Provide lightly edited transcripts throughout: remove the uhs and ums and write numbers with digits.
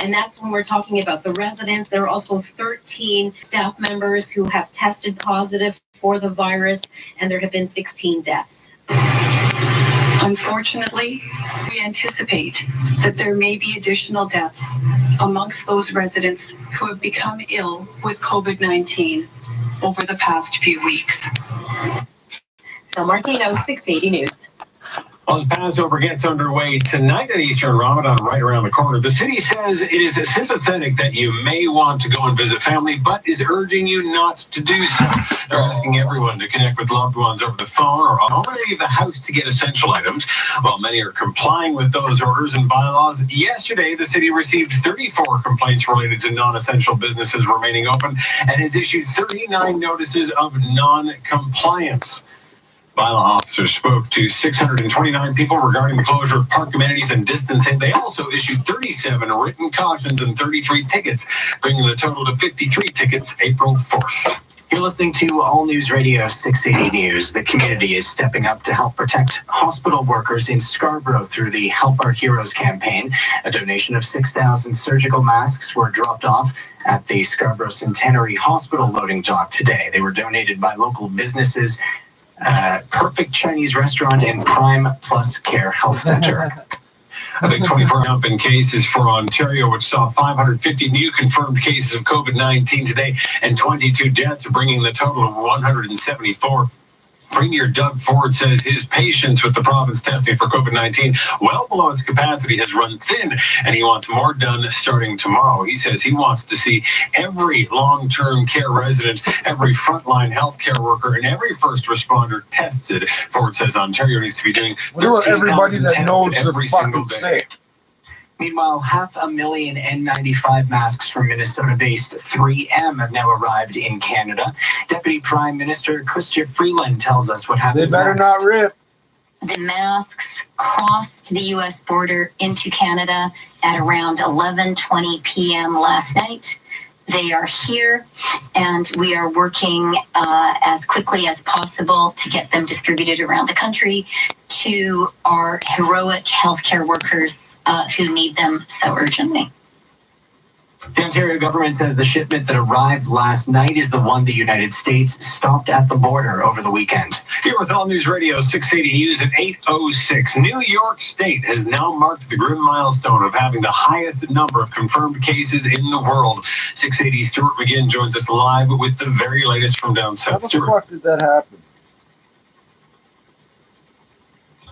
And that's when we're talking about the residents. There are also 13 staff members who have tested positive for the virus, and there have been 16 deaths. Unfortunately, we anticipate that there may be additional deaths amongst those residents who have become ill with COVID-19 over the past few weeks. Phil Martino, 680 News. Well, as Passover gets underway tonight at Easter Ramadan right around the corner, the city says it is sympathetic that you may want to go and visit family, but is urging you not to do so. They're asking everyone to connect with loved ones over the phone or only leave the house to get essential items. While many are complying with those orders and bylaws, yesterday the city received 34 complaints related to non-essential businesses remaining open and has issued 39 notices of non-compliance. Bylaw officers spoke to 629 people regarding the closure of park amenities and distancing. They also issued 37 written cautions and 33 tickets, bringing the total to 53 tickets April 4th. You're listening to All News Radio 680 News. The community is stepping up to help protect hospital workers in Scarborough through the Help Our Heroes campaign. A donation of 6,000 surgical masks were dropped off at the Scarborough Centenary Hospital loading dock today. They were donated by local businesses, Perfect Chinese Restaurant and Prime Plus Care Health Center. A big 24 jump in cases for Ontario, which saw 550 new confirmed cases of COVID-19 today and 22 deaths, bringing the total of 174. Premier Doug Ford says his patience with the province testing for COVID-19 well below its capacity has run thin, and he wants more done starting tomorrow. He says he wants to see every long-term care resident, every frontline healthcare worker, and every first responder tested. Ford says Ontario needs to be doing 13,000 tests every single day. Meanwhile, 500,000 N95 masks from Minnesota-based 3M have now arrived in Canada. Deputy Prime Minister Chrystia Freeland tells us what happens. They better next. not rip. The masks crossed the U.S. border into Canada at around 11:20 p.m. last night. They are here, and we are working as quickly as possible to get them distributed around the country to our heroic healthcare workers who need them so urgently. The Ontario government says the shipment that arrived last night is the one the United States stopped at the border over the weekend. Here with All News Radio 680 News at 8:06. New York State has now marked the grim milestone of having the highest number of confirmed cases in the world. 680 Stuart McGinn joins us live with the very latest from down south. How the fuck did that happen?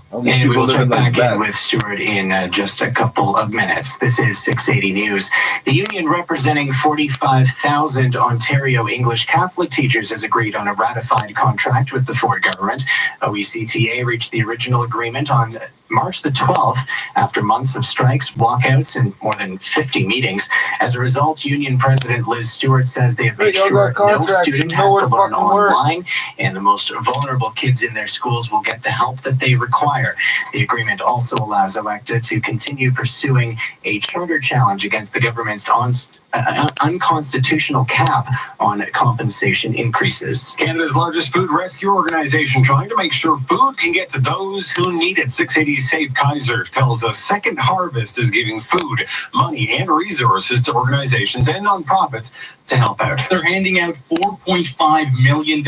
And we'll check back in with Stuart in just a couple of minutes. This is 680 News. The union representing 45,000 Ontario English Catholic teachers has agreed on a ratified contract with the Ford government. OECTA reached the original agreement on March the 12th after months of strikes, walkouts, and more than 50 meetings. As a result, Union President Liz Stewart says they have made sure no student has to learn online, and the most vulnerable kids in their schools will get the help that they require. The agreement also allows Electa to continue pursuing a charter challenge against the government's unconstitutional cap on compensation increases. Canada's largest food rescue organization trying to make sure food can get to those who need it. 680 Safe Kaiser tells us Second Harvest is giving food, money, and resources to organizations and nonprofits to help out. They're handing out $4.5 million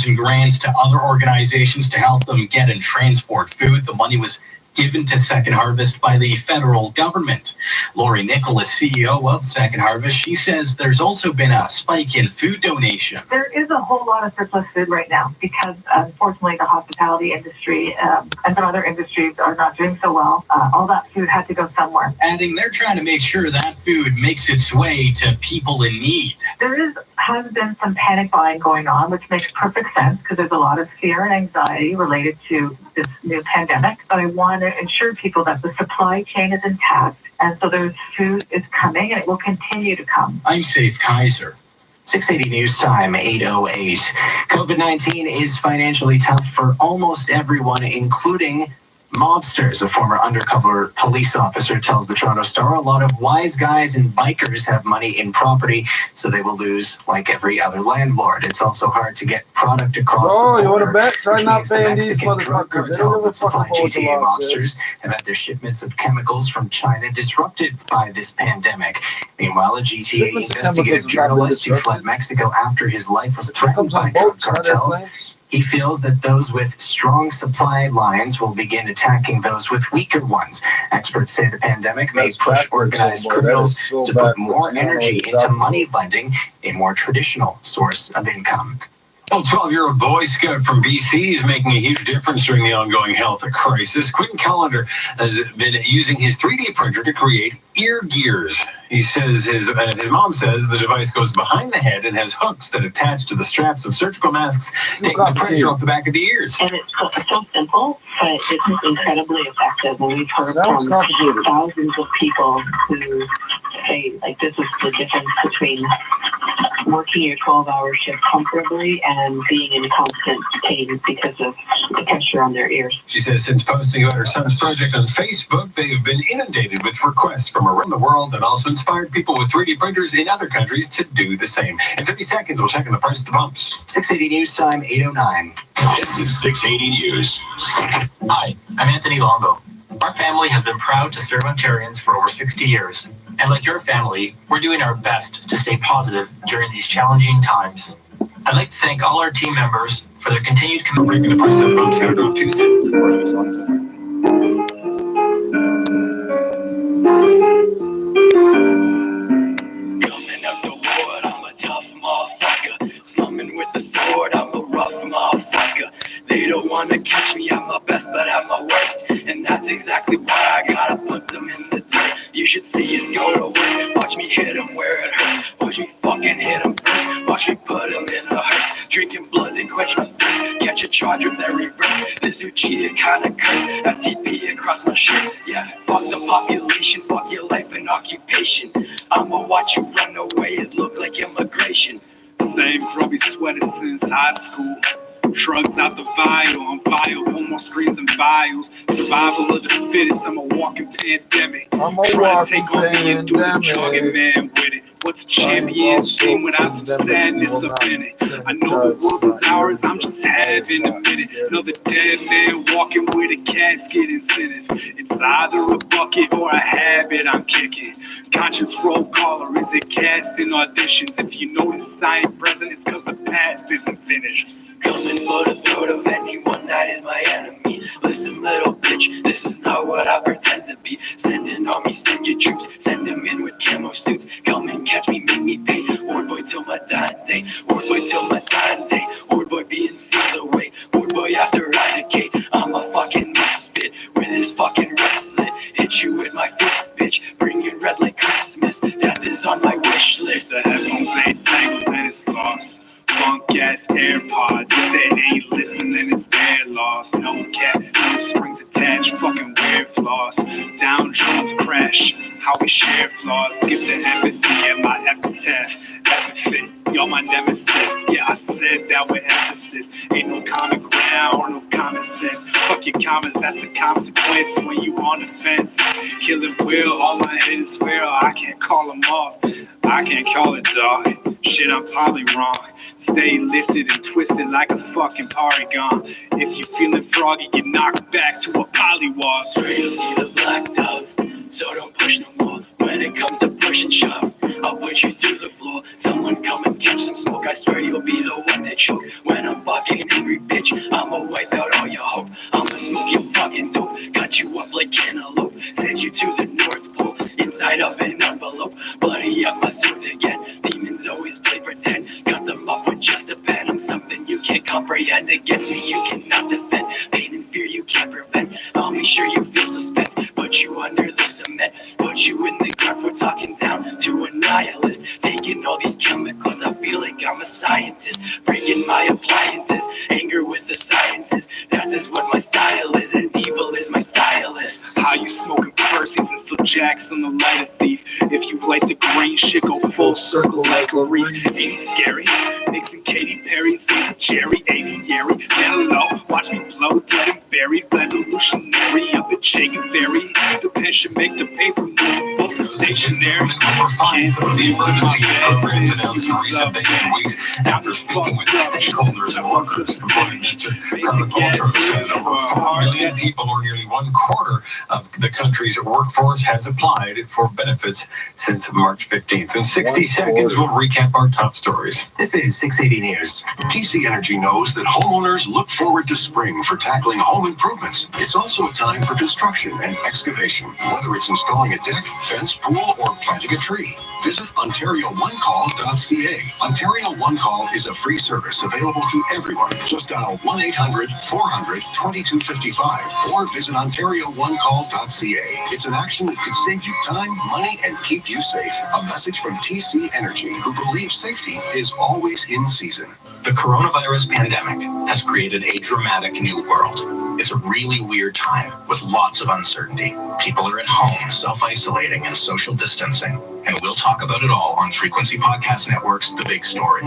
in grants to other organizations to help them get and transport food. The money was given to Second Harvest by the federal government. Lori Nicholas, CEO of Second Harvest, she says there's also been a spike in food donation. There is a whole lot of surplus food right now because unfortunately the hospitality industry and some other industries are not doing so well. All that food had to go somewhere. Adding, they're trying to make sure that food makes its way to people in need. There has been some panic buying going on, which makes perfect sense because there's a lot of fear and anxiety related to this new pandemic. But I want to ensure people that the supply chain is intact, and so there's food is coming and it will continue to come. I'm Safe Kaiser. 680 News Time, 8:08. COVID-19 is financially tough for almost everyone, including Mobsters, a former undercover police officer, tells the Toronto Star a lot of wise guys and bikers have money in property, so they will lose like every other landlord. It's also hard to get product across the border. You want to bet? Try which not means the paying these Mexican drug motherfuckers. They don't cartels give a that supply fuck about what the GTA law says. mobsters have had their shipments of chemicals from China disrupted by this pandemic. Meanwhile, a GTA Shipments of chemicals investigative is not journalist who disrupted. fled Mexico after his life was threatened Comes by on drug boats, not cartels. airplanes. He feels that those with strong supply lines will begin attacking those with weaker ones. Experts say the pandemic may That's push backwards, organized oh boy, that criminals is so to put backwards. more I don't know energy what you're into talking money about. lending, a more traditional source of income. A 12-year-old Boy Scout from BC is making a huge difference during the ongoing health crisis. Quentin Callender has been using his 3D printer to create ear gears. He says his mom says the device goes behind the head and has hooks that attach to the straps of surgical masks, taking the pressure off the back of the ears. And it's so simple, but it's incredibly effective. And we've heard Sounds from complicated. thousands of people who say, like, this is the difference between working your 12-hour shift comfortably and being in constant pain because of the pressure on their ears. She says since posting about her son's project on Facebook, they've been inundated with requests from around the world and also inspired people with 3D printers in other countries to do the same. In 50 seconds, we'll check on the price of the pumps. 680 News Time, 8:09. This is 680 News. Hi, I'm Anthony Longo. Our family has been proud to serve Ontarians for over 60 years. And like your family, we're doing our best to stay positive during these challenging times. I'd like to thank all our team members for their continued commitment. Breaking the price of the pumps, gonna drop 2 cents. Coming up the wood, I'm a tough motherfucker. Slumming with the sword, I'm a rough motherfucker. They don't wanna catch me, I'm my best, but I'm my worst. And that's exactly why I gotta put them in the dirt. You should see us go to work. Watch me hit them where it hurts. Watch me fucking hit them first. Watch me put them in the hearse. Drinking blood to quench my thirst. Catch a charge with every verse. This who cheated kinda cursed. FTP across my shirt. Yeah, fuck the population. Fuck your life and occupation. I'ma watch you run away. It look like immigration. Same grubby sweater since high school. Drugs out the vial, I'm vile, no more screens and vials. Survival of the fittest, I'm a walking pandemic. Try to take over and do the drugging man with it. What's a champion's game without some sadness up in it? I know the world is ours, I'm just having a minute. Another dead man walking with a casket incentive. It's either a bucket or a habit I'm kicking. Conscience roll caller, is it casting auditions? If you notice I ain't present, it's cause the past isn't finished. Coming for the throat of anyone that is my enemy. Listen, little bitch, this is not what I pretend to be. Send an army, send your troops, send them in with camo suits. Come and catch me, make me pay. Ward boy till my dying day. Ward boy till my dying day. Ward boy being sealed away. Ward boy after I decay. I'm a fucking misfit with his fucking wrist slit. Hit you with my fist, bitch. Bring it red like Christmas. Death is on my wish list. The headphones ain't tangled and it's lost. Funk ass AirPods, if they ain't listening, it's their loss. No cat, no strings attached, fucking weird floss. Down Jones crash, how we share flaws. Skip the empathy and my epitaph. Epithet, you're my nemesis. Yeah, I said that with emphasis. Ain't no common ground or no common sense. Fuck your comments, that's the consequence when you on the fence. Killing will, all my haters swear I can't call them off. I can't call it dog. Shit, I'm probably wrong. Stay lifted and twisted like a fucking polygon. If you feeling froggy, get knocked back to a polywall. Swear you'll see the black dove, so don't push no more. When it comes to push and shove, I'll put you through the floor. Someone come and catch some smoke. I swear you'll be the one that choke. When I'm fucking angry, bitch, I'ma wipe out all your hope. I'ma smoke your fucking dope, cut you up like cantaloupe. Send you to the North Pole, inside of an envelope. Bloody up my swords again. Demons always play pretend. Cut them up with just a pen. I'm something you can't comprehend. Against me you cannot defend. Pain and fear you can't prevent. I'll make sure you feel suspense. Put you under the cement. Put you in the dark. We're talking down to a nihilist. Taking all these chemicals. I feel like I'm a scientist. Breaking my appliances. Anger with the sciences. That is what my style is. And evil is my stylist. How you smoking Percy's and still Jackson the lighter thief. If you like the green shit, go full circle like a reef. Ain't scary. Nixon, Katy Perry, St. Jerry, aviary. Hello, watch watch me blow, getting buried, revolutionary. I've been shaking very. The pen should make the paper move, both the stationary. Fines of the emergency programs announced in recent days and weeks after speaking with stakeholders and workers. Employment Minister Carmen Porter said over 4 million people, or nearly 1/4 of the country's workforce, has applied for benefits since March 15th. In 60 seconds, we'll recap our top stories. This is 680 News. TC Energy knows that homeowners look forward to spring for tackling home improvements. It's also a time for construction and excavation, whether it's installing a deck, fence, pool, or planting a tree. Visit OntarioOneCall.ca. Ontario One Call is a free service available to everyone. Just dial 1-800-400-2255 or visit OntarioOneCall.ca. It's an action that could save you time, money, and keep you safe. A message from TC Energy, who believes safety is always in season. The coronavirus pandemic has created a dramatic new world. It's a really weird time with lots of uncertainty. People are at home, self-isolating and social distancing. And we'll talk about it all on Frequency Podcast Network's The Big Story.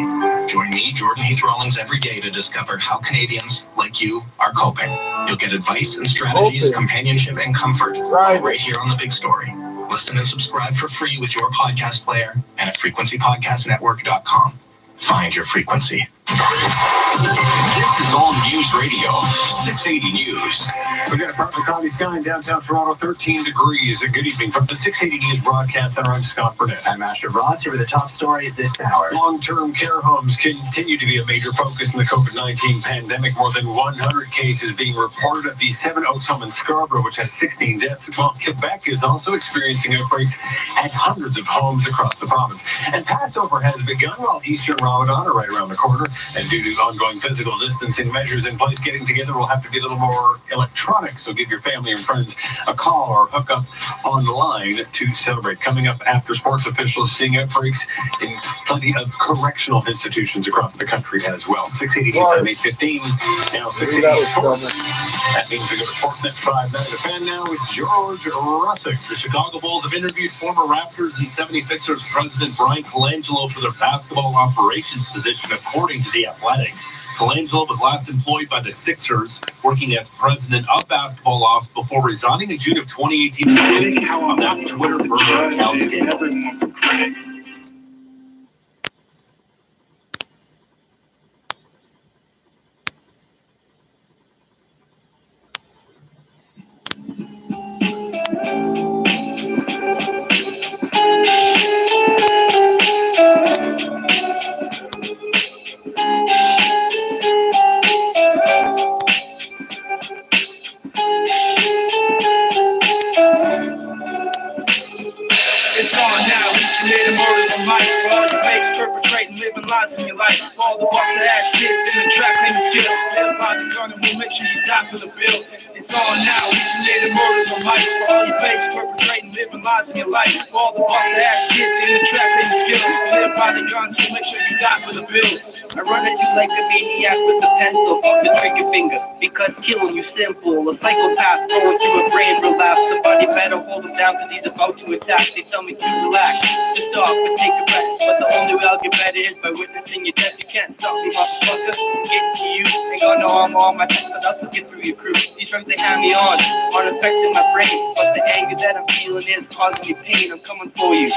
Join me, Jordan Heath Rawlings, every day to discover how Canadians, like you, are coping. You'll get advice and strategies, companionship and comfort right here on The Big Story. Listen and subscribe for free with your podcast player and at frequencypodcastnetwork.com. Find your frequency. This is All News Radio, 680 News. We got a partly cloudy sky in downtown Toronto, 13 degrees. A good evening from the 680 News Broadcast Center. I'm Scott Burnett. I'm Asher Roth. Here are the top stories this hour. Long-term care homes continue to be a major focus in the COVID-19 pandemic. More than 100 cases being reported at the Seven Oaks home in Scarborough, which has 16 deaths. While Quebec is also experiencing outbreaks at hundreds of homes across the province. And Passover has begun while Easter and Ramadan are right around the corner. And due to ongoing physical distancing measures in place, getting together will have to be a little more electronic. So give your family and friends a call or hook up online to celebrate. Coming up after sports, officials seeing outbreaks in plenty of correctional institutions across the country as well. 680 News on 8:15. Now 680 Sports. That means we go to Sportsnet 5 now. The fan now with George Russick. The Chicago Bulls have interviewed former Raptors and 76ers president Brian Colangelo for their basketball operations position, according to The Athletic. Colangelo was last employed by the Sixers, working as president of basketball ops before resigning in June of 2018. How on that Twitter burner account scandal. All the boss ass kids in the trap claiming skill. They're about to gun and we'll make sure you die for the bill. It's on now, we committed murders on mics. For all you fakes perpetrating, living lies in your life. For all the boss ass kids in the trap claiming skill. They're by the guns, we'll make sure you die for the bills. I run at you like a maniac with a pencil, fuck the trigger finger. Because killing you simple. A psychopath going to a brain relapse. Somebody better hold him down cause he's about to attack. They tell me to relax, to stop and take a breath. But the only way I'll get better is by witnessing your death. You can't stop me, motherfucker, from getting to you. Ain't got no armor on my chest, but I'll still get through your crew. These drugs they hand me on aren't affecting my brain, but the anger that I'm feeling is causing me pain. I'm coming for you,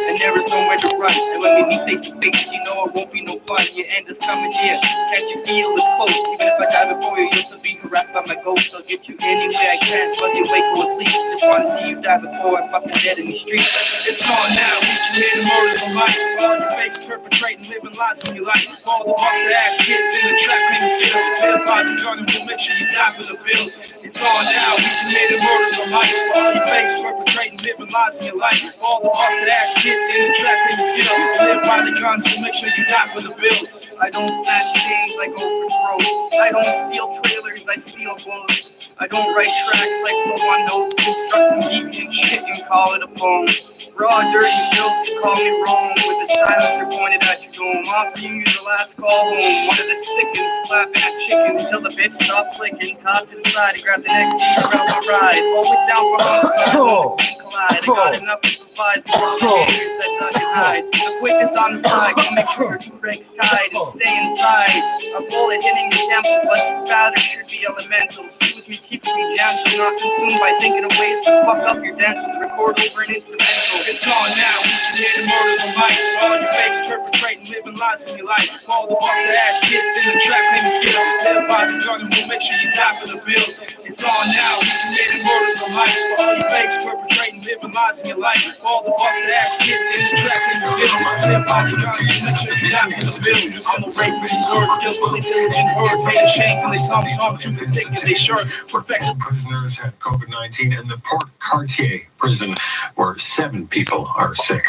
and there is nowhere to run. And when we meet face to face, you know it won't be no fun. Your end is coming near. Can't you feel it's close? Even if I die before you, you'll still be harassed by my ghost. I'll get you any way I can, whether you wake or asleep. Just wanna see you die before I'm fucking dead in these streets. It's on now, we committed murders on mics. All you fakes perpetrating, living lies in your life. All the boss ass kids in the trap claiming skill. They're about to gun and we'll make sure you die for the bills. It's on now, we committed murders on mics. All you fakes perpetrating, living lies in your life. All the boss ass kids in the trap claiming skill. They're by the guns, we'll make sure you die for the bills. I don't snatch chains like open throats. I don't steal trailers, I steal bullets. I don't write tracks like flow on notes. Instruct some deep and shit and call it a poem. Raw, dirty jokes, call me wrong. With the silencer pointed at your dome. Offering you the last call home. One of the sickens, clapping at chickens till the bits stop clicking. Toss it aside and grab the next seat around my ride. Always down for homicide. Collide. I got enough to provide for all the haters that dug his hide. The quickest on the side, to make sure your brakes tied and stay inside. A bullet hitting the temple, but batter should be elemental. Soothes me, keeps me gentle, not consumed by thinking of ways to fuck up your dental. Record over an instrumental. It's on now, we committed murders on mics. All you fakes perpetrating, living lives in your life. All the busted ass kids in the trap, claiming skill. Live by the gun and we'll make sure you die for the bill. It's on now, we committed murders on mics. All you fakes perpetrating, living lives in your life. All the busted ass kids in the trap, claiming skill. Live by the gun and we'll make sure you die for the bill. I'm a rapist, word skillfully diligent words. Hate a shame when they saw me talk too thick and they short. Perfection. Prisoners had COVID-19 in the Port Cartier prison, where 7 people are sick.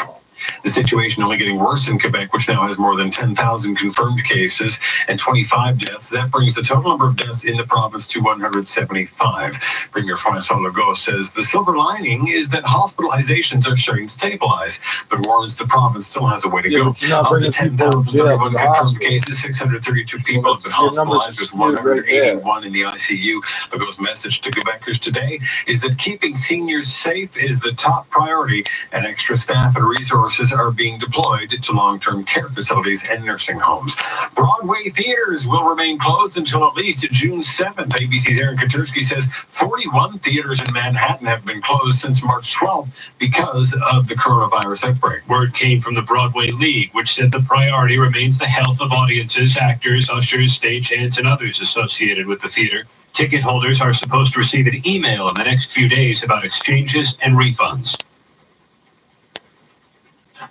The situation only getting worse in Quebec, which now has more than 10,000 confirmed cases and 25 deaths. That brings the total number of deaths in the province to 175. Premier François Legault says the silver lining is that hospitalizations are starting to stabilize, but warns the province still has a way to go. Of the 10,031 confirmed cases, 632 people have been hospitalized, with 181 in the ICU. Legault's message to Quebecers today is that keeping seniors safe is the top priority, and extra staff and resources are being deployed to long-term care facilities and nursing homes. Broadway theaters will remain closed until at least June 7th. ABC's Aaron Katersky says 41 theaters in Manhattan have been closed since March 12th because of the coronavirus outbreak. Word came from the Broadway League, which said the priority remains the health of audiences, actors, ushers, stagehands, and others associated with the theater. Ticket holders are supposed to receive an email in the next few days about exchanges and refunds.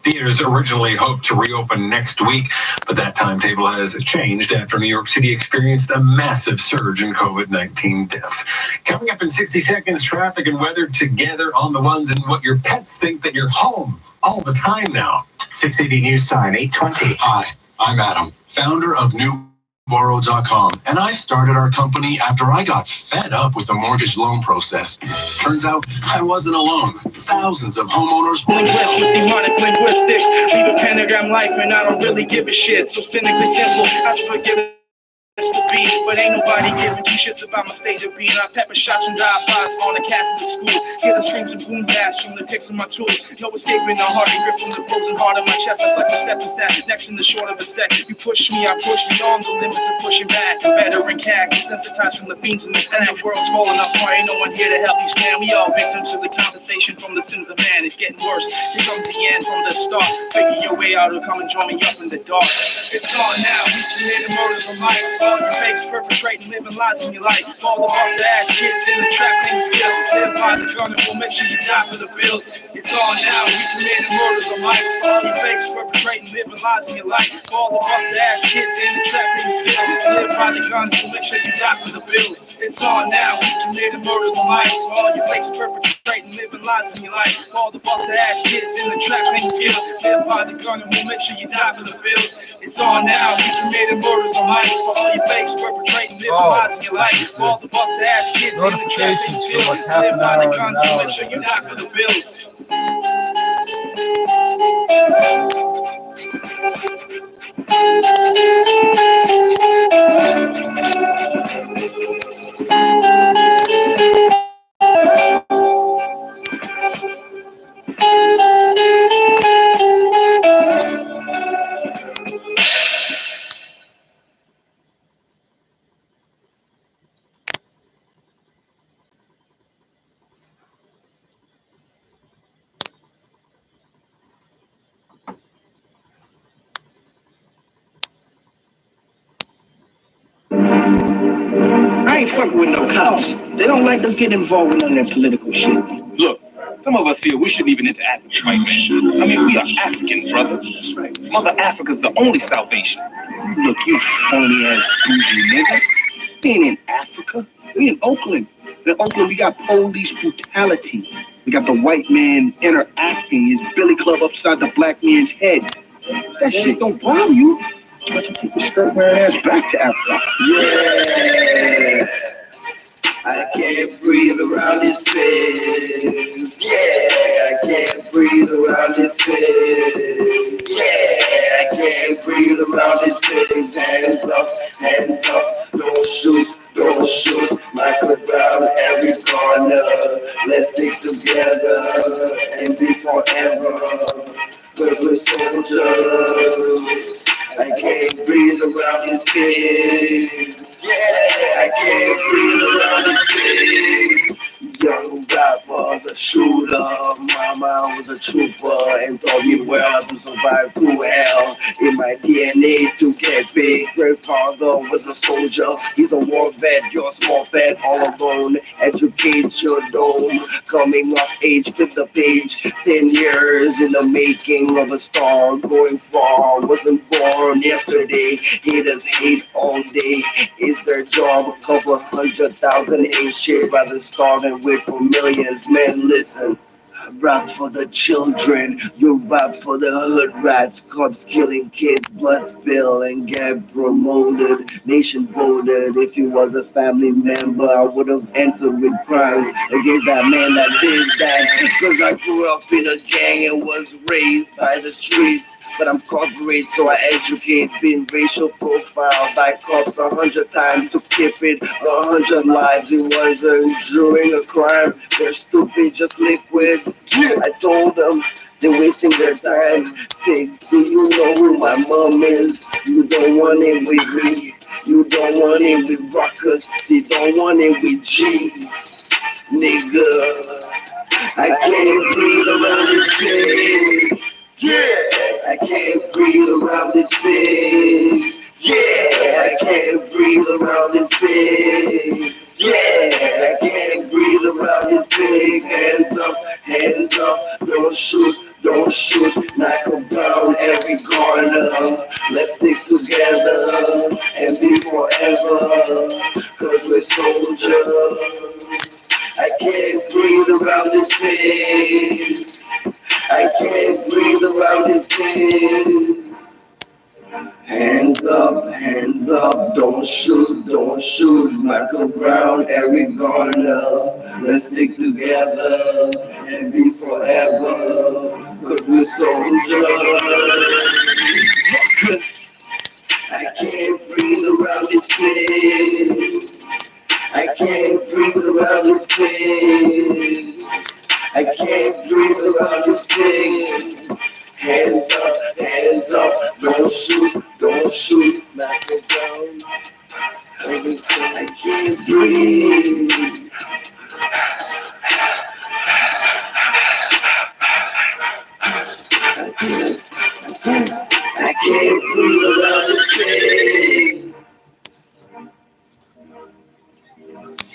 Theaters originally hoped to reopen next week, but that timetable has changed after New York City experienced a massive surge in COVID-19 deaths. Coming up in 60 seconds, traffic and weather together on the ones, and what your pets think that you're home all the time now. 680 News Time, 8:20. Hi, I'm Adam, founder of NewBorrow.com, and I started our company after I got fed up with the mortgage loan process. Turns out I wasn't alone. Thousands of homeowners. Linguist with demonic linguistics. Leave a pentagram life and I don't really give a shit. So cynically simple, I should forgive it. To be, but ain't nobody giving 2 shits about my state of being. I pepper shots and drive-bys on a Catholic school. Hear the screams and boom blasts from the picks of my tools. No escaping the hearty grip from the frozen heart of my chest. I flex a step and snap, next in the short of a sec. You push me, I push beyond the limits of pushing back. Veteran cat, desensitized from the beams in the pack. The world's small enough for ain't no one here to help you stand. We all victims of the compensation from the sins of man. It's getting worse. Here comes the end from the start. Figure your way out or come and join me up in the dark. It's on now. We committed murders on mics. All you fakes perpetrating, living lies in your life. All the busted ass kids in the trap, claiming skill. Live by the gun and we'll make sure you die for the bills. It's on now, we committed murders on mics. All you fakes perpetrating, living lies in your life. All the busted ass kids in the trap, claiming skill. Live by the gun and we'll make sure you die for the bills. It's on now, we committed murders on mics. All you fakes perpetrating, living lies in your life. All the busted ass kids in the trap, claiming skill. Live by the gun and we'll make sure you die for the bills. It's on now, we committed murders on mics. For all you fakes perpetrating, living lies in your life. All the busted ass kids in the trap, claiming skill. Live by the gun and make sure you die for the bills. I ain't fucking with no cops. They don't like us getting involved in none of their political shit. Look, some of us feel we shouldn't even interact with white man. I mean, we are African, brother. That's right. Mother Africa's the only salvation. Look, you phony ass bougie nigga. We ain't in Africa. We in Oakland. In Oakland, we got police brutality. We got the white man interacting his billy club upside the black man's head. That shit don't bother you. Why don't you take your skirt wearing ass back to Africa? Yeah. I can't breathe around this place. Yeah, I can't breathe around this place. Yeah, I can't breathe around this place. Hands up, don't shoot. Don't shoot, Michael Brown every corner. Let's stick together and be forever. But 'cause we're soldiers. I can't breathe around his face. Yeah, I can't breathe around his face. Young rapper, the shooter, mama was a trooper and taught me well to survive through hell. In my DNA to get big, grandfather was a soldier. He's a war vet, you're a small vet, all alone. Educate your dome, coming of age, flip the page. 10 years in the making of a star, going far, wasn't born yesterday. Haters hate all day, is their job. A couple 100,000 ain't shit, rather starve and wait for millions. Man, listen, I rap for the children, you rap for the hood rats. Cops killing kids, blood spill and get promoted. Nation voted. If you was a family member, I would have answered with crimes against that man that did that. Cause I grew up in a gang and was raised by the streets. But I'm corporate, so I educate. Been racial profiled by cops 100 times to keep it 100 lives. It wasn't during a crime. They're stupid, just liquid. I told them they're wasting their time. Pigs, do you know who my mom is? You don't want it with me. You don't want it with rockers. They don't want it with G. Nigga, I can't breathe around this face. Yeah, I can't breathe around this face. Yeah, I can't breathe around this face. Yeah, I can't breathe around this face. Hands up, don't shoot, don't shoot. Knock 'em down every corner. Let's stick together and be forever. Cause we're soldiers. I can't breathe around this face. I can't breathe around this place. Hands up, don't shoot, knock around every corner. Let's stick together and be forever, cause we're soldiers. Cause I can't breathe around this place. I can't breathe around this place. I can't breathe around this place. Hands up, don't shoot, knock it down. I can't breathe. I can't breathe around this place.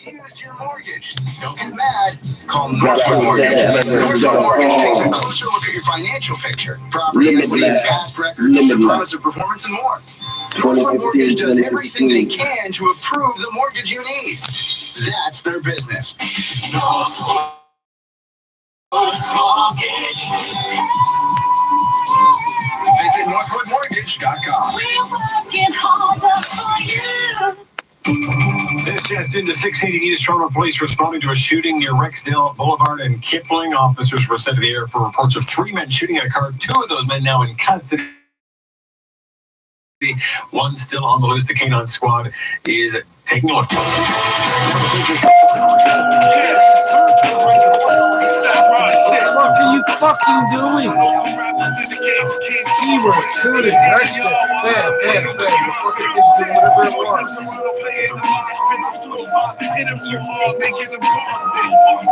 Use your mortgage. Don't get mad. Call Northwood Mortgage. Northwood Mortgage takes a closer look at your financial picture. Property equity, past records, the promise of performance, and more. Northwood Mortgage does everything they can to approve the mortgage you need. That's their business. Northwood Mortgage. Visit NorthwoodMortgage.com. We're working harder for you. This just into 680 News. Toronto police responding to a shooting near Rexdale Boulevard and Kipling. Officers were sent to the air for reports of 3 men shooting at a car. 2 of those men now in custody. One still on the loose. The K-9 squad is taking a look. What are you fucking doing? Keyword, shooting, Rexdale, bam. Fucking gives him whatever it wants.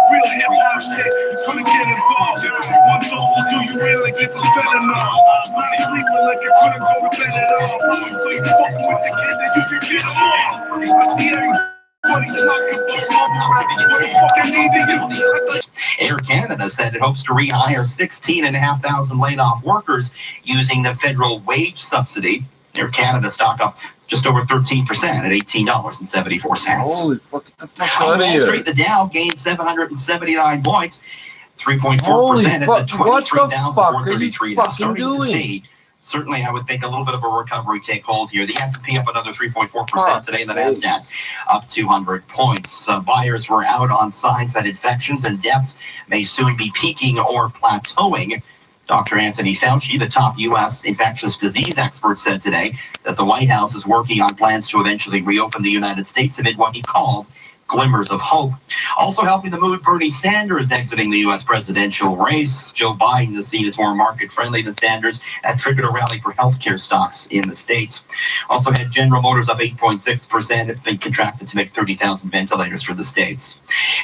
Real hip hop shit, gonna get involved. One soul, do you really get the better now? Money sleeping like you couldn't go to bed at all. So you fucking with the kid that you can get them all. Air Canada said it hopes to rehire 16,500 laid-off workers using the federal wage subsidy. Air Canada stock up just over 13% at $18.74. Holy fuck, get the fuck On out of Wall here. Street, the Dow gained 779 points, 3.4%. It's at 23,433. Starting to see, certainly, I would think a little bit of a recovery take hold here. The S&P up another 3.4% today, and the NASDAQ up 200 points. Buyers were out on signs that infections and deaths may soon be peaking or plateauing. Dr. Anthony Fauci, the top U.S. infectious disease expert, said today that the White House is working on plans to eventually reopen the United States amid what he called glimmers of hope. Also helping the mood, Bernie Sanders exiting the U.S. presidential race. Joe Biden is seen as more market-friendly than Sanders at triggered a rally for healthcare stocks in the States. Also had General Motors up 8.6%. It's been contracted to make 30,000 ventilators for the States.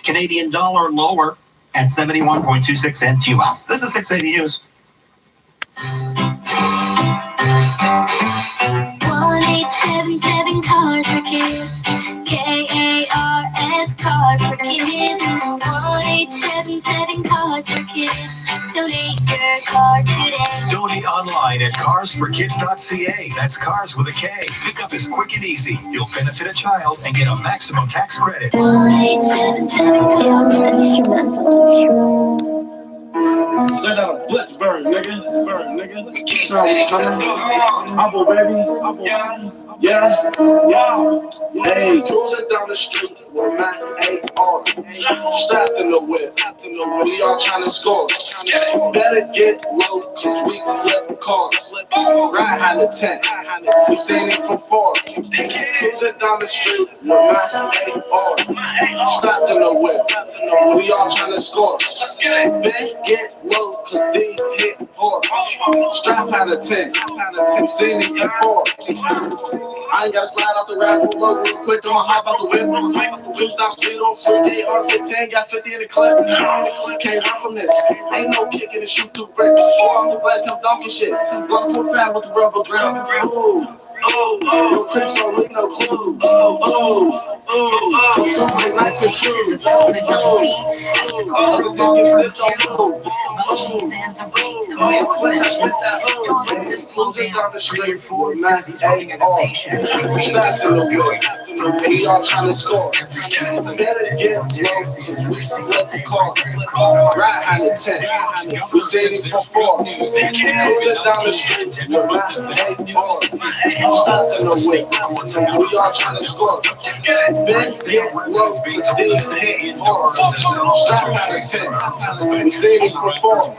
Canadian dollar lower at 71.26 cents U.S. This is 680 News. 1-877 Cars for Kids. KARS Cars for Kids. 1-877 Cars for Kids. Donate your car today. Donate online at carsforkids.ca. That's cars with a K. Pickup is quick and easy. You'll benefit a child and get a maximum tax credit. 1-877 Cars Instrumental. Let out a blitz burn, nigga. Burn, nigga. Humble, baby. Yeah. Hey, cruising down the street with my AR. Strapped in the whip. We all trying to score. Better get low, cause we flip cars. Ride high the 10. We seen it from 4. Cruising down the street with my AR. Strapped in the whip. We all trying to score. Better get low, cause these hit hard. Strap high the 10. We seen it from 4. I ain't gotta slide out the rap real quick, I'ma hop out the whip. Cruise down street on free AR-15, got 50 in the clip. Can't run from this, ain't no kicking and shoot through bricks. Go off the glass, I'm dunking shit. Block so fat with the rubber grip. Your creeps don't leave no clue. Nights with shoes. Cruising down the street for 98 we all trying to score. Better get low, cause we flip the car. Ride high the 10. We seen it from 4. Cruising down the street with my AR. Stop in the way. We all trying to score. Better get low, cause these hit hard. Stop high the 10. We seen it from 4.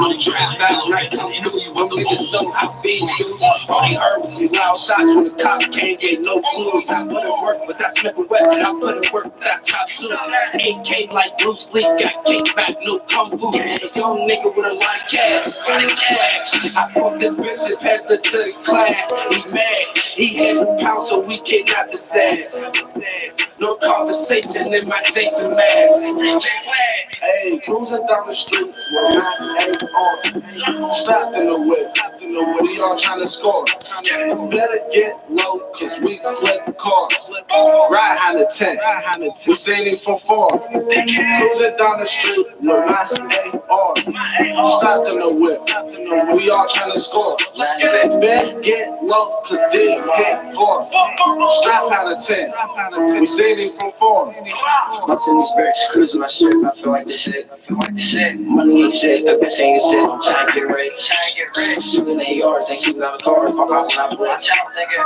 No trap battle night come through. You won't believe this know how bees do. All they heard was some loud shots when the cops can't get no clues. I put in work, but that's Smith and Wesson. I put in work, that top too. AK like Bruce Lee, got kicked back, no kung fu. A young nigga with a lot of cash, I fuck this bitch and passed her to the class. He mad, he had the pound, so we kidnapped his ass. No conversation in my Jason mask. Hey, cruising down the street with my AR. Strapped in the whip. We all trying to score. Better get low, cause we flip cars. Ride high the 10. We seen it from 4. Cruising down the street with my AR. Strapped in the whip. We all trying to score. Better get low, cause these hit hard. Strap high the 10. We seen it from 4. I'm in this bitch, cruising my shit. I feel like this shit. Money and shit. That bitch ain't shit. I'm trying to get rich. Shooting ARs, ain't shooting out of cars. Pop out when I blitz.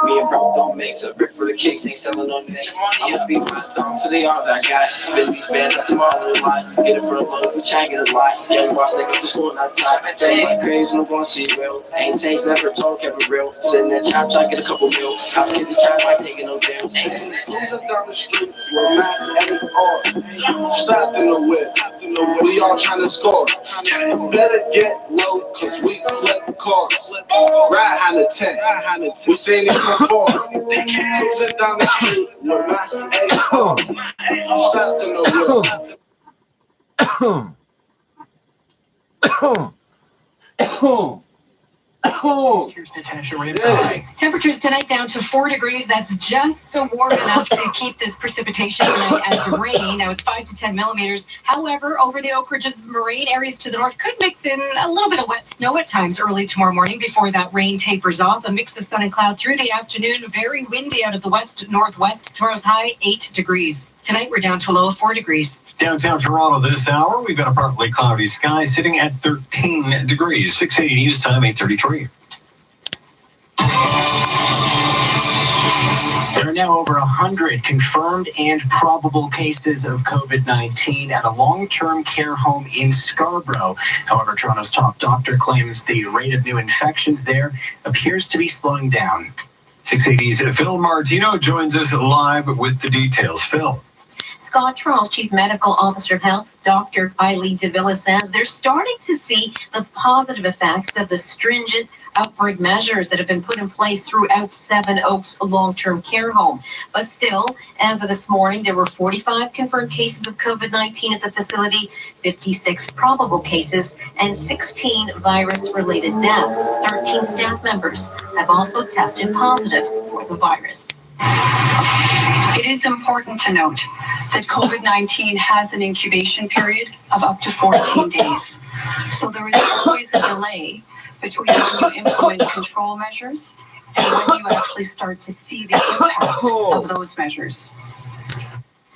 Me and bro don't mix. A brick for the kicks, ain't selling on this. I'ma feed my thumb to the odds I got. Spin these bands at the mall a lot. Get it for a load, we try and get a lot. Young boss nigga, just going out top. They like crazy, no gon' see real. Ain't changed, never told, kept it real. Sitting there, try to get a couple mil. Cop get the chop, I taking no damn. Cruising down the street with my AR. Strapped in the whip. We all trying to score. Better get low, cause we flip cars. Ride high the 10. We seen it from 4. Cruising down the street with my AR. Strapped in the whip. Temperatures tonight down to 4 degrees. That's just warm enough to keep this precipitation tonight as rain. Now it's 5 to 10 millimeters. However, over the Oak Ridges moraine areas to the north could mix in a little bit of wet snow at times early tomorrow morning before that rain tapers off. A mix of sun and cloud through the afternoon. Very windy out of the west-northwest. Tomorrow's high 8 degrees. Tonight we're down to a low of 4 degrees. Downtown Toronto this hour, we've got a partly cloudy sky sitting at 13 degrees. 680 News Time, 8:33. There are now over 100 confirmed and probable cases of COVID-19 at a long-term care home in Scarborough. However, Toronto's top doctor claims the rate of new infections there appears to be slowing down. 680's Phil Martino joins us live with the details. Phil. Scott Toronto's Chief Medical Officer of Health, Dr. Eileen de Villa, says they're starting to see the positive effects of the stringent outbreak measures that have been put in place throughout Seven Oaks long-term care home. But still, as of this morning, there were 45 confirmed cases of COVID-19 at the facility, 56 probable cases, and 16 virus-related deaths. 13 staff members have also tested positive for the virus. It is important to note that COVID-19 has an incubation period of up to 14 days. So there is always a delay between when you implement control measures and when you actually start to see the impact of those measures.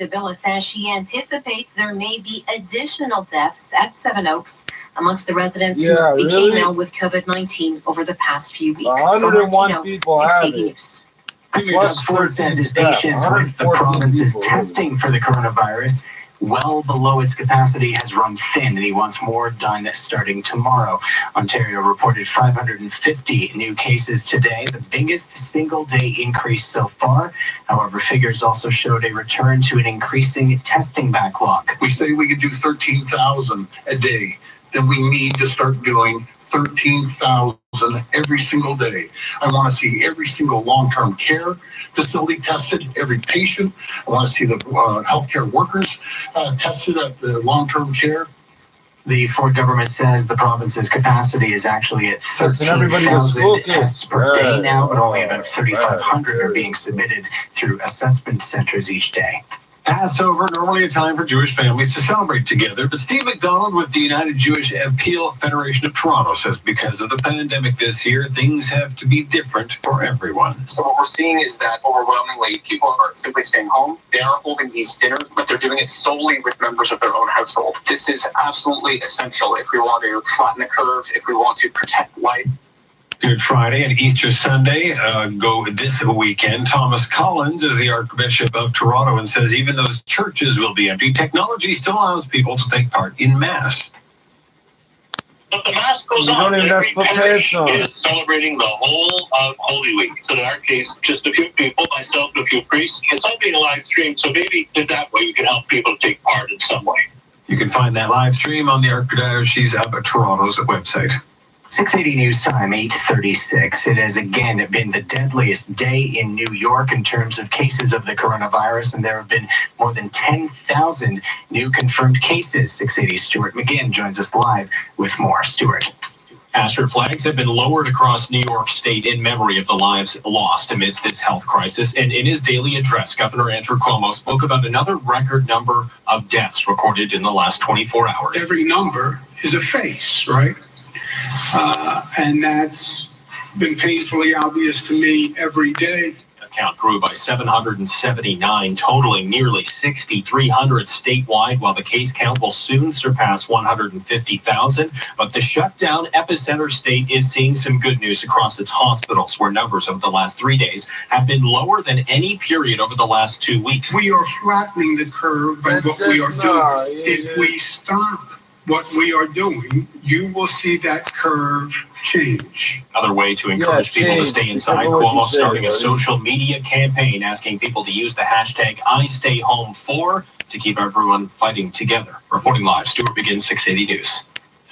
de Villa says she anticipates there may be additional deaths at Seven Oaks amongst the residents who became ill with COVID-19 over the past few weeks. 101 people have it. News. Premier Doug Ford says his patience with the province's testing for the coronavirus well below its capacity has run thin, and he wants more done starting tomorrow. Ontario reported 550 new cases today, the biggest single-day increase so far. However, figures also showed a return to an increasing testing backlog. We say we could do 13,000 a day. Then we need to start doing 13,000 every single day. I want to see every single long-term care facility tested, every patient. I want to see the healthcare workers tested at the long-term care. The Ford government says the province's capacity is actually at 13,000 tests per day now, but only about 3,500 are being submitted through assessment centers each day. Passover, normally a time for Jewish families to celebrate together, but Steve McDonald with the United Jewish Appeal Federation of Toronto says because of the pandemic this year, things have to be different for everyone. So what we're seeing is that overwhelmingly people are simply staying home. They are holding these dinners, but they're doing it solely with members of their own household. This is absolutely essential if we want to flatten the curve, if we want to protect life. Good Friday and Easter Sunday go this weekend. Thomas Collins is the Archbishop of Toronto and says even though churches will be empty, technology still allows people to take part in Mass. But the Mass goes on. Every parish is celebrating the whole of Holy Week. So in our case, just a few people, myself and a few priests. It's all being live streamed, so maybe that way we can help people take part in some way. You can find that live stream on the Archdiocese of Toronto's website. 680 News Time, 8:36. It has again been the deadliest day in New York in terms of cases of the coronavirus, and there have been more than 10,000 new confirmed cases. 680 Stuart McGinn joins us live with more. Stuart. Asher flags have been lowered across New York State in memory of the lives lost amidst this health crisis. And in his daily address, Governor Andrew Cuomo spoke about another record number of deaths recorded in the last 24 hours. Every number is a face, right? And that's been painfully obvious to me every day. The count grew by 779, totaling nearly 6,300 statewide, while the case count will soon surpass 150,000. But the shutdown epicenter state is seeing some good news across its hospitals, where numbers over the last 3 days have been lower than any period over the last 2 weeks. We are flattening the curve by what we are doing. If we stop what we are doing, you will see that curve change. Another way to encourage people to stay inside, Cuomo starting a social media campaign asking people to use the hashtag #IStayHome4 to keep everyone fighting together. Reporting live, Stuart McGinn, 680 News.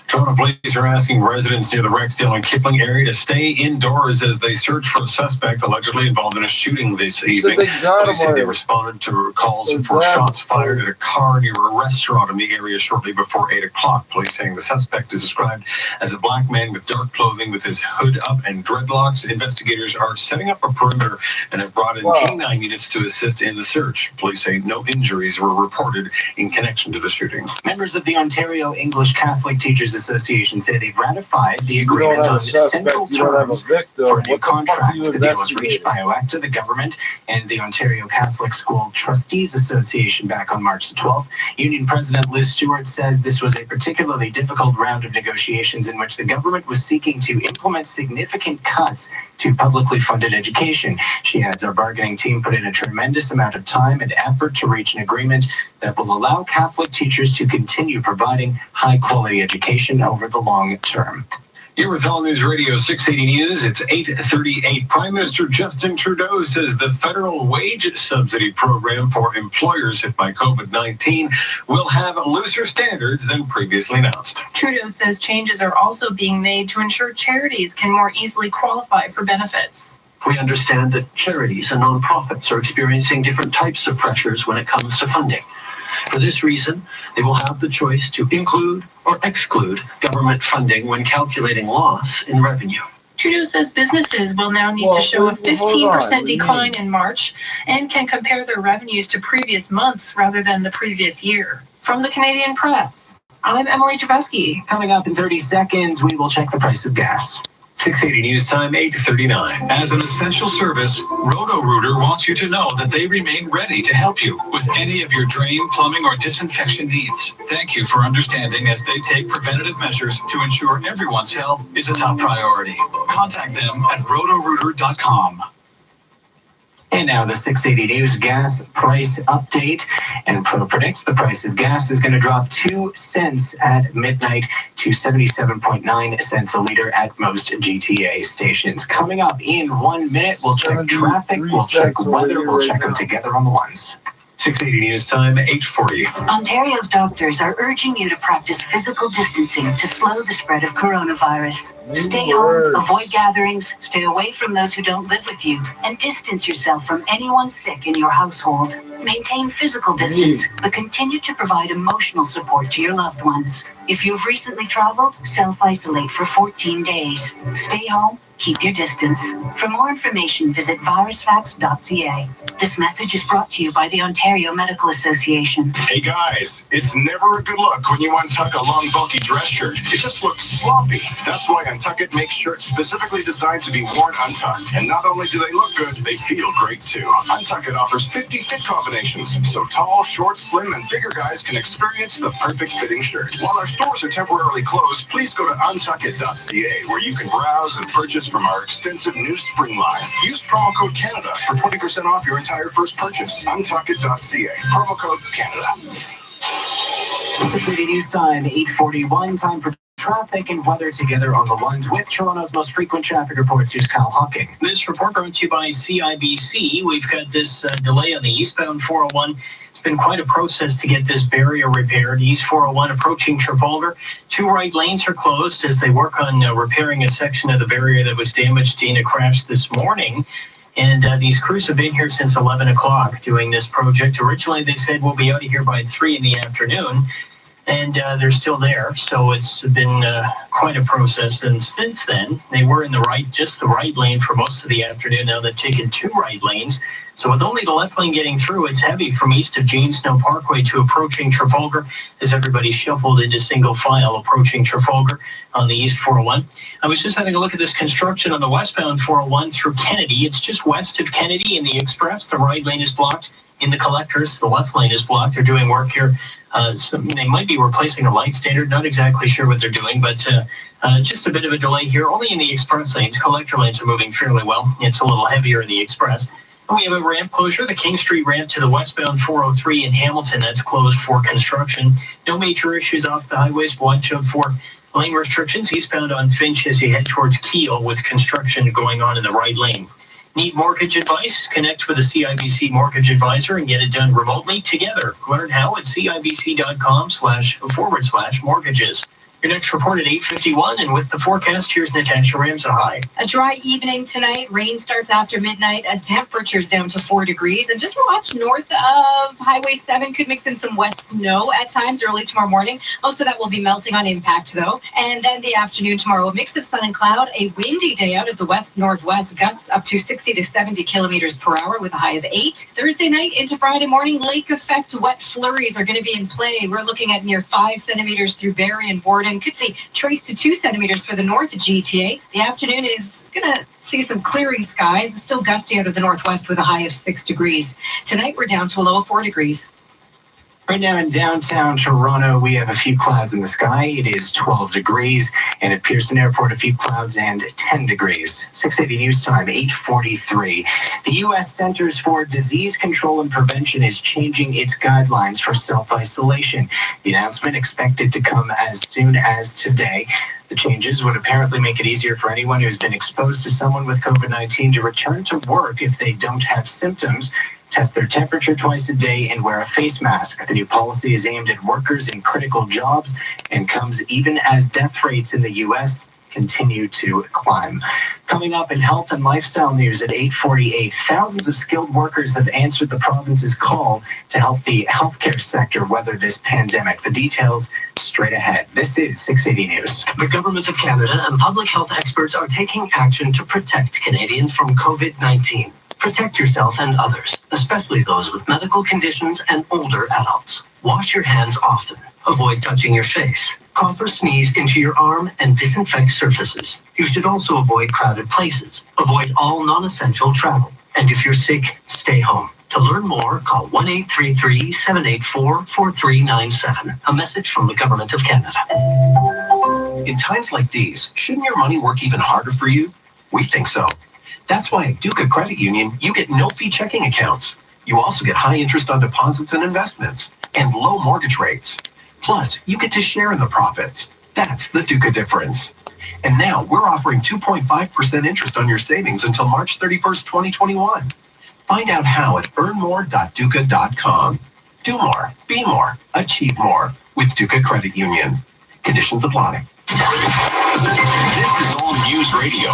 Toronto police are asking residents near the Rexdale and Kipling area to stay indoors as they search for a suspect allegedly involved in a shooting this evening. Police say they responded to calls for shots fired at a car near a restaurant in the area shortly before 8 o'clock. Police saying the suspect is described as a black man with dark clothing with his hood up and dreadlocks. Investigators are setting up a perimeter and have brought in K9 units to assist in the search. Police say no injuries were reported in connection to the shooting. Members of the Ontario English Catholic Teachers Association say they've ratified the agreement on essential terms for a new contract. The deal was reached by OACTA, the government, and the Ontario Catholic School Trustees Association back on March the 12th. Union President Liz Stewart says this was a particularly difficult round of negotiations in which the government was seeking to implement significant cuts to publicly funded education. She adds our bargaining team put in a tremendous amount of time and effort to reach an agreement that will allow Catholic teachers to continue providing high-quality education over the long term. Here with All News Radio 680 News, it's 8:38. Prime Minister Justin Trudeau says the federal wage subsidy program for employers hit by COVID-19 will have looser standards than previously announced. Trudeau says changes are also being made to ensure charities can more easily qualify for benefits. We understand that charities and nonprofits are experiencing different types of pressures when it comes to funding. For this reason, they will have the choice to include or exclude government funding when calculating loss in revenue. Trudeau says businesses will now need to show a 15% decline in March and can compare their revenues to previous months rather than the previous year. From the Canadian Press, I'm Emily Jabeski. Coming up in 30 seconds, we will check the price of gas. 680 News Time, 8:39. As an essential service, Roto-Rooter wants you to know that they remain ready to help you with any of your drain, plumbing, or disinfection needs. Thank you for understanding as they take preventative measures to ensure everyone's health is a top priority. Contact them at rotorooter.com. And now the 680 News gas price update. And Pro predicts the price of gas is going to drop 2 cents at midnight to 77.9 cents a liter at most GTA stations. Coming up in 1 minute, we'll check traffic, we'll check weather, we'll check them together on the ones. 680 News Time, 8:40. Ontario's doctors are urging you to practice physical distancing to slow the spread of coronavirus. Stay home, avoid gatherings, stay away from those who don't live with you, and distance yourself from anyone sick in your household. Maintain physical distance, but continue to provide emotional support to your loved ones. If you've recently traveled, self-isolate for 14 days. Stay home, keep your distance. For more information, visit virusfacts.ca. This message is brought to you by the Ontario Medical Association. Hey guys, it's never a good look when you untuck a long, bulky dress shirt. It just looks sloppy. That's why Untuck It makes shirts specifically designed to be worn untucked. And not only do they look good, they feel great too. Untuck It offers 50 fit combinations, so tall, short, slim, and bigger guys can experience the perfect fitting shirt. While our stores are temporarily closed, please go to untuckit.ca where you can browse and purchase from our extensive new spring line. Use promo code Canada for 20% off your entire first purchase. Untuckit.ca. Promo code Canada. 680 News Time, 8:41. Time for traffic and weather together on the ones with Toronto's most frequent traffic reports. Here's Kyle Hawking. This report brought to you by CIBC. We've got this delay on the eastbound 401. It's been quite a process to get this barrier repaired. East 401 approaching Trafalgar. 2 right lanes are closed as they work on repairing a section of the barrier that was damaged in a crash this morning. And these crews have been here since 11 o'clock doing this project. Originally, they said we'll be out of here by 3 in the afternoon. And they're still there, so it's been quite a process. And since then, they were in just the right lane for most of the afternoon. Now they've taken 2 right lanes. So with only the left lane getting through, it's heavy from east of James Snow Parkway to approaching Trafalgar as everybody shuffled into single file approaching Trafalgar on the east 401. I was just having a look at this construction on the westbound 401 through Kennedy. It's just west of Kennedy in the express. The right lane is blocked. In the collectors, the left lane is blocked. They're doing work here. So they might be replacing a light standard. Not exactly sure what they're doing, but just a bit of a delay here. Only in the express lanes. Collector lanes are moving fairly well. It's a little heavier in the express. And we have a ramp closure, the King Street ramp to the westbound 403 in Hamilton. That's closed for construction. No major issues off the highways. Watch out for lane restrictions eastbound on Finch as you head towards Keele with construction going on in the right lane. Need mortgage advice? Connect with a CIBC mortgage advisor and get it done remotely together. Learn how at cibc.com/forward/mortgages. Your next report at 8:51, and with the forecast, here's Natasha Ramsahai. A dry evening tonight. Rain starts after midnight. Temperatures down to 4 degrees. And just watch north of Highway 7 could mix in some wet snow at times early tomorrow morning. Most of that will be melting on impact, though. And then the afternoon tomorrow, a mix of sun and cloud. A windy day out of the west-northwest. Gusts up to 60 to 70 kilometers per hour with a high of 8. Thursday night into Friday morning, lake effect wet flurries are going to be in play. We're looking at near 5 centimeters through Barrie and Borden. Could see trace to 2 centimeters for the north GTA. The afternoon is going to see some clearing skies. It's still gusty out of the northwest with a high of 6 degrees. Tonight, we're down to a low of 4 degrees. Right now in downtown Toronto, we have a few clouds in the sky. It is 12 degrees. And at Pearson Airport, a few clouds and 10 degrees. 680 News Time, 8:43. The U.S. Centers for Disease Control and Prevention is changing its guidelines for self-isolation. The announcement expected to come as soon as today. The changes would apparently make it easier for anyone who's been exposed to someone with COVID-19 to return to work if they don't have symptoms, test their temperature twice a day, and wear a face mask. The new policy is aimed at workers in critical jobs and comes even as death rates in the U.S. continue to climb. Coming up in health and lifestyle news at 8:48, thousands of skilled workers have answered the province's call to help the healthcare sector weather this pandemic. The details straight ahead. This is 680 News. The Government of Canada and public health experts are taking action to protect Canadians from COVID-19. Protect yourself and others, especially those with medical conditions and older adults. Wash your hands often. Avoid touching your face. Cough or sneeze into your arm and disinfect surfaces. You should also avoid crowded places. Avoid all non-essential travel. And if you're sick, stay home. To learn more, call 1-833-784-4397. A message from the Government of Canada. In times like these, shouldn't your money work even harder for you? We think so. That's why at Duca Credit Union, you get no-fee checking accounts. You also get high interest on deposits and investments, and low mortgage rates. Plus, you get to share in the profits. That's the Duca difference. And now we're offering 2.5% interest on your savings until March 31st, 2021. Find out how at earnmore.duca.com. Do more, be more, achieve more with Duca Credit Union. Conditions apply. This is All News Radio,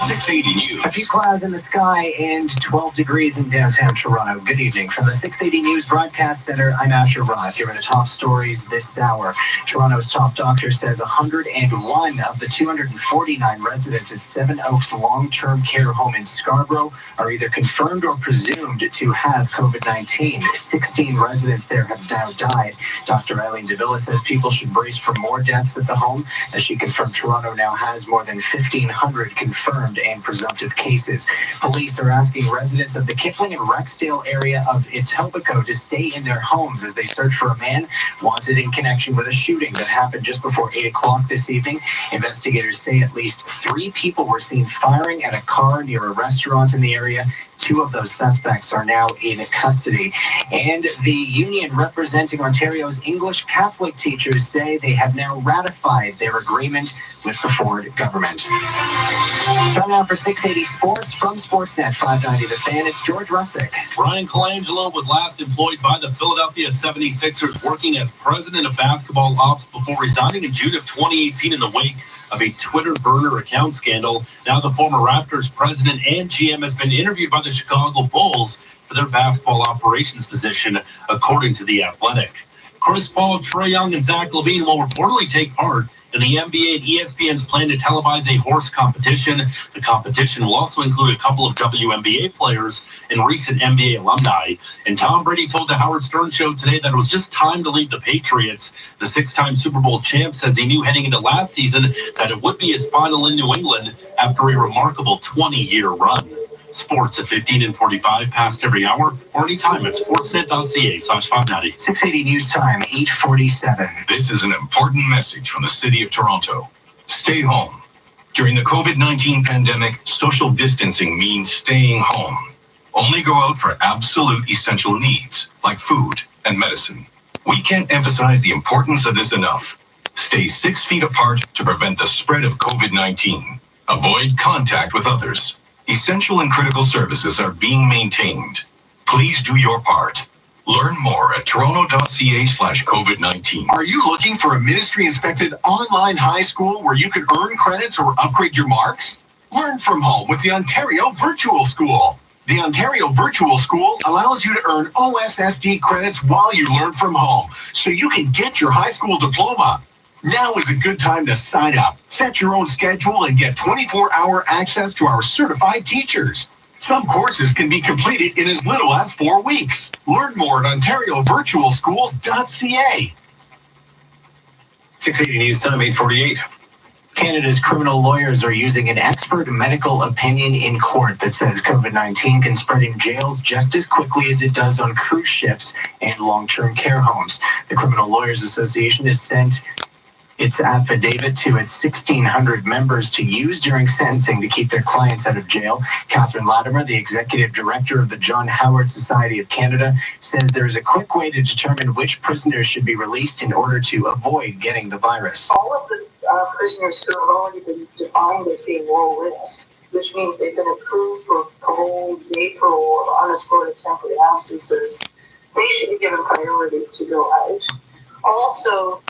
680 News. A few clouds in the sky and 12 degrees in downtown Toronto. Good evening. From the 680 News Broadcast Center, I'm Asher Roth. Here are the top stories this hour. Toronto's top doctor says 101 of the 249 residents at Seven Oaks Long-Term Care Home in Scarborough are either confirmed or presumed to have COVID-19. 16 residents there have now died. Dr. Eileen Davila says people should brace for more deaths at the home. As she confirmed, Toronto now has more than 1,500 confirmed and presumptive cases. Police are asking residents of the Kipling and Rexdale area of Etobicoke to stay in their homes as they search for a man wanted in connection with a shooting that happened just before 8 o'clock this evening. Investigators say at least 3 people were seen firing at a car near a restaurant in the area. 2 of those suspects are now in custody. And the union representing Ontario's English Catholic teachers say they have now ratified their agreement with the Ford government. Time now for 680 Sports from Sportsnet 590 The Fan. It's George Russick. Ryan Colangelo was last employed by the Philadelphia 76ers working as president of basketball ops before resigning in June of 2018 in the wake of a Twitter burner account scandal. Now the former Raptors president and GM has been interviewed by the Chicago Bulls for their basketball operations position, according to The Athletic. Chris Paul, Trae Young, and Zach LaVine will reportedly take part in the NBA and ESPN's plan to televise a horse competition. The competition will also include a couple of WNBA players and recent NBA alumni. And Tom Brady told the Howard Stern Show today that it was just time to leave the Patriots. The 6-time Super Bowl champ says he knew heading into last season that it would be his final in New England after a remarkable 20-year run. Sports at 15 and 45 past every hour or anytime at sportsnet.ca/590. 680 News Time, 8:47. This is an important message from the City of Toronto. Stay home. During the COVID-19 pandemic, social distancing means staying home. Only go out for absolute essential needs, like food and medicine. We can't emphasize the importance of this enough. Stay 6 feet apart to prevent the spread of COVID-19. Avoid contact with others. Essential and critical services are being maintained. Please do your part. Learn more at toronto.ca/COVID-19. Are you looking for a ministry-inspected online high school where you can earn credits or upgrade your marks? Learn from home with the Ontario Virtual School. The Ontario Virtual School allows you to earn OSSD credits while you learn from home, so you can get your high school diploma. Now is a good time to sign up. Set your own schedule and get 24-hour access to our certified teachers. Some courses can be completed in as little as 4 weeks. Learn more at ontariovirtualschool.ca. 680 News Time, 8:48. Canada's criminal lawyers are using an expert medical opinion in court that says COVID-19 can spread in jails just as quickly as it does on cruise ships and long-term care homes. The Criminal Lawyers Association has sent its affidavit to its 1,600 members to use during sentencing to keep their clients out of jail. Catherine Latimer, the executive director of the John Howard Society of Canada, says there is a quick way to determine which prisoners should be released in order to avoid getting the virus. All of the prisoners who have already been defined as being low risk, which means they've been approved for parole, day parole, or unescorted temporary absences. They should be given priority to go out. Also,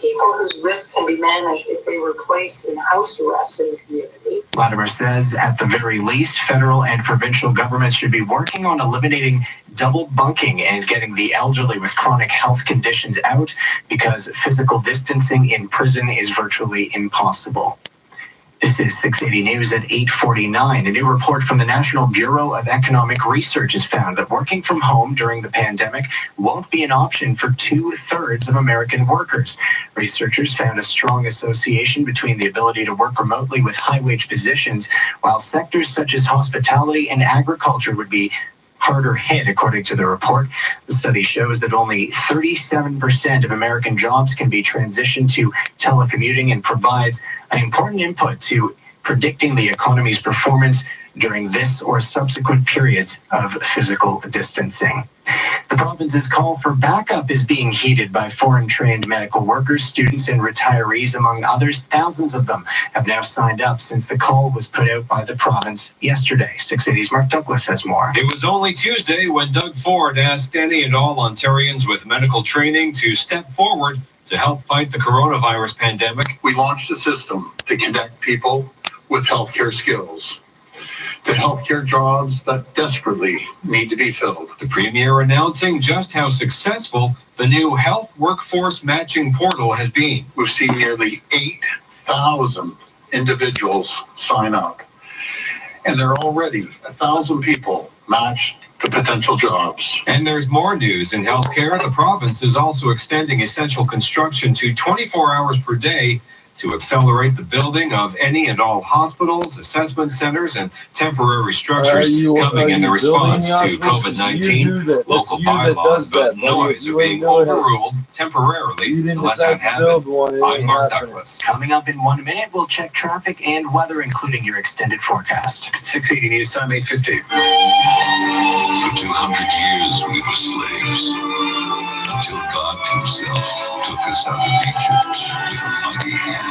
people whose risk can be managed if they were placed in house arrest in the community. Latimer says at the very least, federal and provincial governments should be working on eliminating double bunking and getting the elderly with chronic health conditions out, because physical distancing in prison is virtually impossible. This is 680 News at 8:49. A new report from the National Bureau of Economic Research has found that working from home during the pandemic won't be an option for 2/3 of American workers. Researchers found a strong association between the ability to work remotely with high-wage positions, while sectors such as hospitality and agriculture would be harder hit, according to the report. The study shows that only 37% of American jobs can be transitioned to telecommuting, and provides an important input to predicting the economy's performance during this or subsequent periods of physical distancing. The province's call for backup is being heeded by foreign-trained medical workers, students, and retirees, among others. Thousands of them have now signed up since the call was put out by the province yesterday. 680's Mark Douglas has more. It was only Tuesday when Doug Ford asked any and all Ontarians with medical training to step forward to help fight the coronavirus pandemic. We launched a system to connect people with healthcare skills to healthcare jobs that desperately need to be filled. The Premier announcing just how successful the new Health Workforce Matching Portal has been. We've seen nearly 8,000 individuals sign up, and there are already 1,000 people matched to potential jobs. And there's more news in healthcare. The province is also extending essential construction to 24 hours per day to accelerate the building of any and all hospitals, assessment centers, and temporary structures coming in the response to COVID-19. Local bylaws about noise are being overruled temporarily to let that happen. I'm Mark Douglas. Coming up in 1 minute, we'll check traffic and weather, including your extended forecast. 680 News Time 8:50. For 200 years we were slaves, until God himself took us out of Egypt with a mighty hand.